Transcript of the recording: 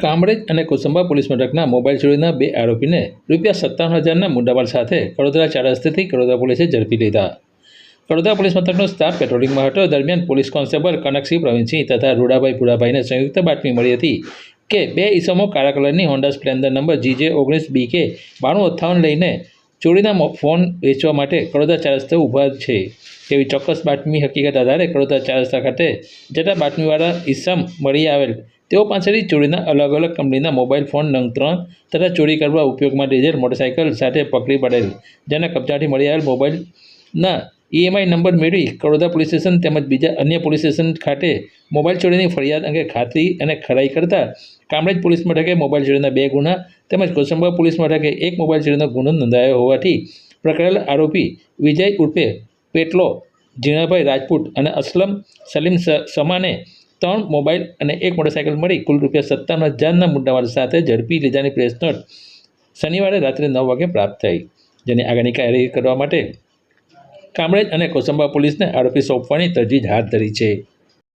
કામરેજ અને કોસંબા પોલીસ મથકના મોબાઈલ ચોરીના બે આરોપીને ₹57,000ના મુદ્દામાલ સાથે વડોદરા 4 રસ્તેથી વડોદરા પોલીસે ઝડપી લીધા। વડોદરા પોલીસ મથકનો સ્ટાફ પેટ્રોલિંગમાં હતો। દરમિયાન પોલીસ કોન્સ્ટેબલ કનકસિંહ પ્રવીણસિંહ તથા રૂડાભાઈ ભુડાભાઈને સંયુક્ત બાતમી મળી હતી કે બે ઈસમો કાળા કલરની હોન્ડા સ્પ્લેન્ડર નંબર GJ19BK 9258 લઈને ચોરીના ફોન વેચવા માટે વડોદરા 4 રસ્તે ઊભા છે તેવી ચોક્કસ બાતમી હકીકત આધારે વડોદરા 4 રસ્તા ખાતે જતા બાતમીવાળા ઈસમ મળી આવેલ તેઓ પાસેથી ચોરીના અલગ અલગ કંપનીના મોબાઈલ ફોન નંગ 3 તથા ચોરી કરવા ઉપયોગમાં લીધેલ મોટરસાઇકલ સાથે પકડી પડેલ, જેના કબજાથી મળી આવેલ મોબાઈલના EMI નંબર મેળવી વડોદરા પોલીસ સ્ટેશન તેમજ બીજા અન્ય પોલીસ સ્ટેશન ખાતે મોબાઈલ ચોરીની ફરિયાદ અંગે ખાતરી અને ખરાઈ કરતા કામરેજ પોલીસ મથકે મોબાઈલ ચોરીના 2 ગુના તેમજ કોસંબા પોલીસ મથકે 1 મોબાઈલ ચોરીનો ગુનો નોંધાયો હોવાથી પકડાયેલ આરોપી વિજય ઉર્ફે પેટલો ઝીણાભાઈ રાજપૂત અને અસલમ સલીમ સમાને 3 મોબાઈલ અને 1 મોટરસાઇકલ મળી કુલ ₹57,000ના મુદ્દામાલ સાથે ઝડપી લીધાની પ્રેસ નોટ શનિવારે રાત્રે 9 વાગે પ્રાપ્ત થઈ, જેની આગળની કાર્યવાહી કરવા માટે કામરેજ અને કોસંબા પોલીસને આરોપી સોંપવાની તજવીજ હાથ ધરી છે।